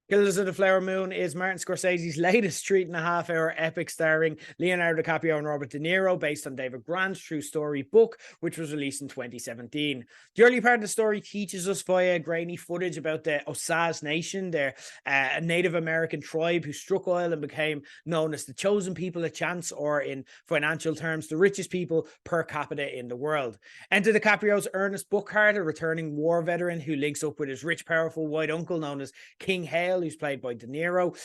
Killers of the Flower Moon is Martin Scorsese's latest 3.5 hour epic starring Leonardo DiCaprio and Robert De Niro, based on David Grant's true story book, which was released in 2017. The early part of the story teaches us via grainy footage about the Osage Nation. They're a Native American tribe who struck oil and became known as the chosen people of chance, or in financial terms, the richest people per capita in the world. Enter DiCaprio's Ernest Buckhart, a returning war veteran who links up with his rich, powerful white uncle known as King Hale, who's played by De Niro,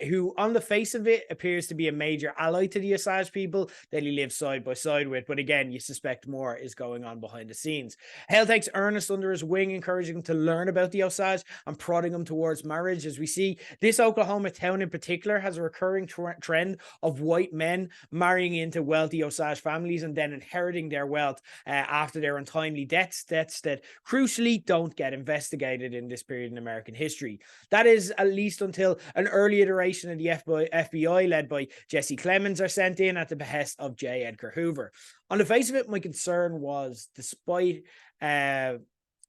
who on the face of it appears to be a major ally to the Osage people that he lives side by side with. But again, you suspect more is going on behind the scenes. Hale takes Ernest under his wing, encouraging him to learn about the Osage and prodding him towards marriage. As we see, this Oklahoma town in particular has a recurring trend of white men marrying into wealthy Osage families and then inheriting their wealth after their untimely deaths that crucially don't get investigated in this period in American history. That is at least until an early iteration of the FBI led by Jesse Clemens are sent in at the behest of J. Edgar Hoover. On the face of it, my concern was, despite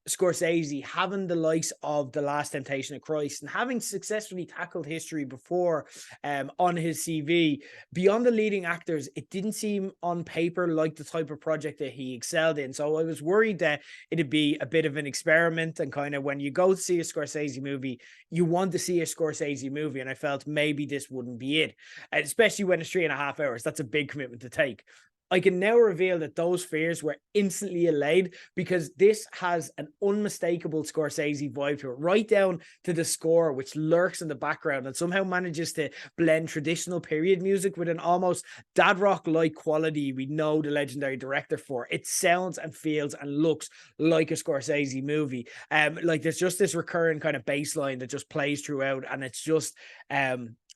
Scorsese having the likes of The Last Temptation of Christ and having successfully tackled history before on his CV, beyond the leading actors, it didn't seem on paper like the type of project that he excelled in. So I was worried that it'd be a bit of an experiment, and kind of when you go to see a Scorsese movie, you want to see a Scorsese movie, and I felt maybe this wouldn't be it, especially when it's 3.5 hours. That's a big commitment to take. I can now reveal that those fears were instantly allayed, because this has an unmistakable Scorsese vibe to it, right down to the score, which lurks in the background and somehow manages to blend traditional period music with an almost dad rock-like quality we know the legendary director for. It sounds and feels and looks like a Scorsese movie. Like there's just this recurring kind of bass line that just plays throughout, and it's just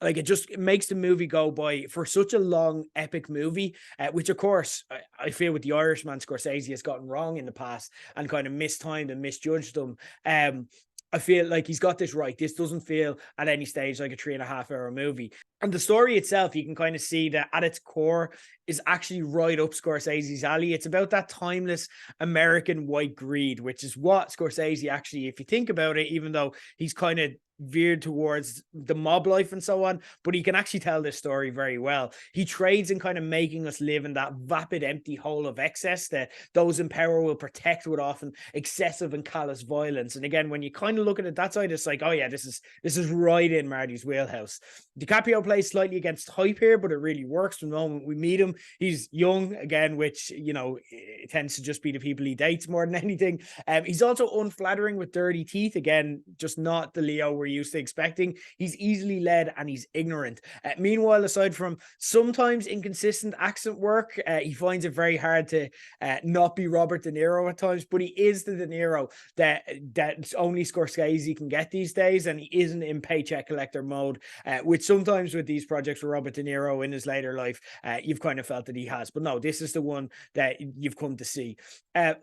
like it makes the movie go by for such a long epic movie, which of course I feel with The Irishman, Scorsese has gotten wrong in the past and kind of mistimed and misjudged them. I feel like he's got this right. This doesn't feel at any stage like a 3.5 hour movie. And the story itself, you can kind of see that at its core is actually right up Scorsese's alley. It's about that timeless American white greed, which is what Scorsese actually, if you think about it, even though he's kind of veered towards the mob life and so on, but he can actually tell this story very well. He trades in kind of making us live in that vapid, empty hole of excess that those in power will protect with often excessive and callous violence. And again, when you kind of look at it that side, it's like, oh yeah, this is right in Marty's wheelhouse. DiCaprio plays slightly against hype here, but it really works. From the moment we meet him, he's young again, which, you know, it tends to just be the people he dates more than anything. He's also unflattering with dirty teeth. Again, just not the Leo we're used to expecting. He's easily led and he's ignorant. Meanwhile, aside from sometimes inconsistent accent work, he finds it very hard to not be Robert De Niro at times, but he is the De Niro that only Scorsese can get these days, and he isn't in paycheck collector mode, which sometimes with these projects with Robert De Niro in his later life, you've kind of felt that he has. But no, this is the one that you've come to see.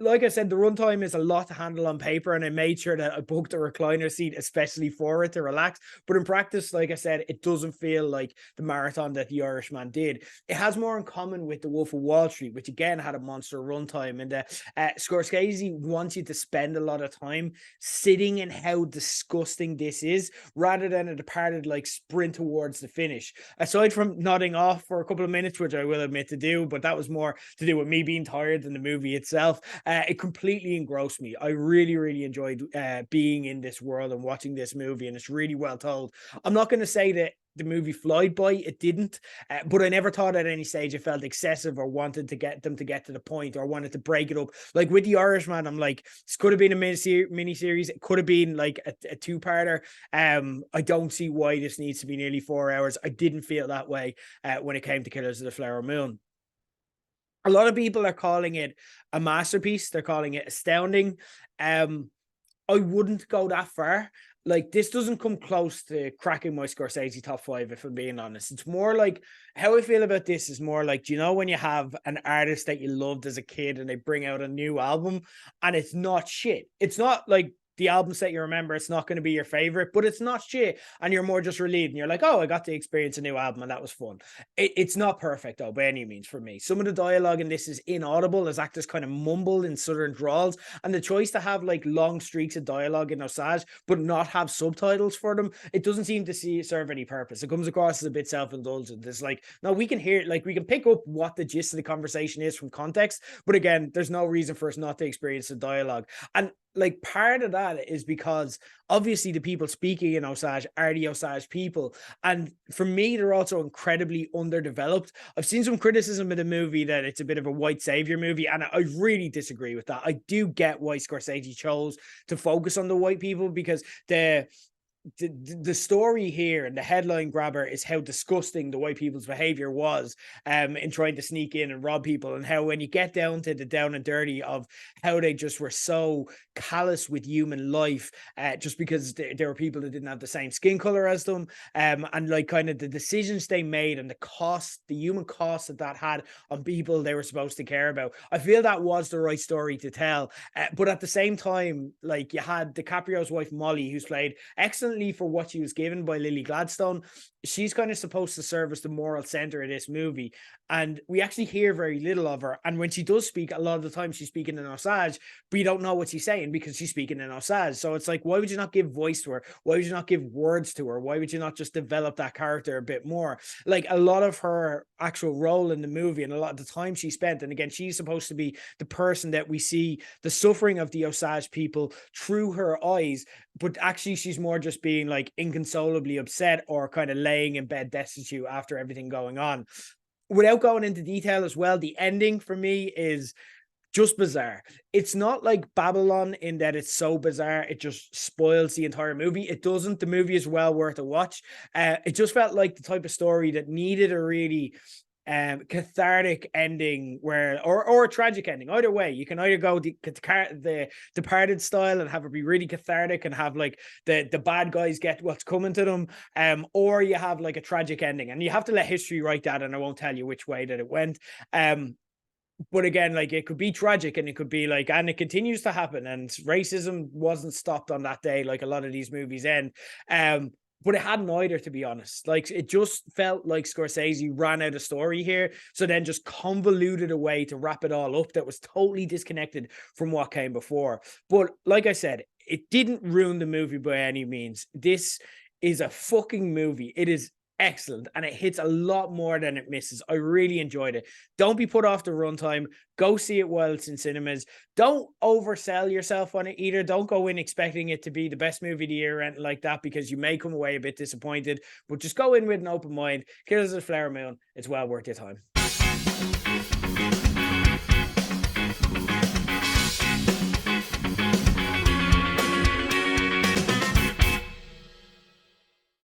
Like I said, the runtime is a lot to handle on paper, and I made sure that I booked a recliner seat especially for it to relax. But in practice, like I said, it doesn't feel like the marathon that The Irishman did. It has more in common with The Wolf of Wall Street, which again had a monster runtime, and Scorsese wants you to spend a lot of time sitting in how disgusting this is, rather than a departed like sprint towards the finish. Aside from nodding off for a couple of minutes, which I will admit to do, but that was more to do with me being tired than the movie itself. It completely engrossed me. I really, really enjoyed being in this world and watching this movie, and it's really well told. I'm not going to say that the movie flied by, it didn't, but I never thought at any stage it felt excessive or wanted to get them to get to the point or wanted to break it up. Like with The Irishman, I'm like, this could have been a mini series, it could have been like a two-parter. I don't see why this needs to be nearly 4 hours. I didn't feel that way when it came to Killers of the Flower Moon. A lot of people are calling it a masterpiece. They're calling it astounding. I wouldn't go that far. Like, this doesn't come close to cracking my Scorsese top 5, if I'm being honest. It's more like, how I feel about this is more like, do you know when you have an artist that you loved as a kid and they bring out a new album and it's not shit? It's not like the albums that you remember, it's not going to be your favorite, but it's not shit. And you're more just relieved and you're like, oh, I got to experience a new album and that was fun. It's not perfect though, by any means for me. Some of the dialogue in this is inaudible as actors kind of mumble in southern drawls. And the choice to have like long streaks of dialogue in Osage, but not have subtitles for them, it doesn't seem to serve any purpose. It comes across as a bit self-indulgent. It's like, no, we can hear, like, we can pick up what the gist of the conversation is from context, but again, there's no reason for us not to experience the dialogue. And like, part of that is because obviously the people speaking in Osage are the Osage people, and for me they're also incredibly underdeveloped. I've seen some criticism of the movie that it's a bit of a white savior movie, and I really disagree with that. I do get why Scorsese chose to focus on the white people, because the story here and the headline grabber is how disgusting the white people's behavior was in trying to sneak in and rob people, and how when you get down to the down and dirty of how they just were so callous with human life, just because there were people that didn't have the same skin color as them, and like kind of the decisions they made and the cost, the human cost that had on people they were supposed to care about. I feel that was the right story to tell, but at the same time, like, you had DiCaprio's wife Molly, who's played excellently for what she was given by Lily Gladstone. She's kind of supposed to serve as the moral center of this movie, and we actually hear very little of her. And when she does speak, a lot of the time she's speaking in Osage, but you don't know what she's saying because she's speaking in Osage. So it's like, why would you not give voice to her? Why would you not give words to her? Why would you not just develop that character a bit more? Like, a lot of her actual role in the movie and a lot of the time she spent, and again, she's supposed to be the person that we see the suffering of the Osage people through her eyes, but actually she's more just being like inconsolably upset or kind of laying in bed destitute after everything going on. Without going into detail as well, the ending for me is just bizarre. It's not like Babylon in that it's so bizarre it just spoils the entire movie. It doesn't. The movie is well worth a watch. It just felt like the type of story that needed a really cathartic ending, where or a tragic ending. Either way, you can either go the Departed style and have it be really cathartic and have like the bad guys get what's coming to them, or you have like a tragic ending, and you have to let history write that, and I won't tell you which way that it went. But again, like, it could be tragic and it could be like, and it continues to happen, and racism wasn't stopped on that day like a lot of these movies end. But it hadn't either, to be honest. Like, it just felt like Scorsese ran out of story here, so then just convoluted a way to wrap it all up that was totally disconnected from what came before. But like I said, it didn't ruin the movie by any means. This is a fucking movie. It is excellent, and it hits a lot more than it misses. I really enjoyed it. Don't be put off the runtime. Go see it while it's in cinemas. Don't oversell yourself on it either. Don't go in expecting it to be the best movie of the year or anything like that, because you may come away a bit disappointed. But just go in with an open mind. Killers of the Flower Moon. It's well worth your time.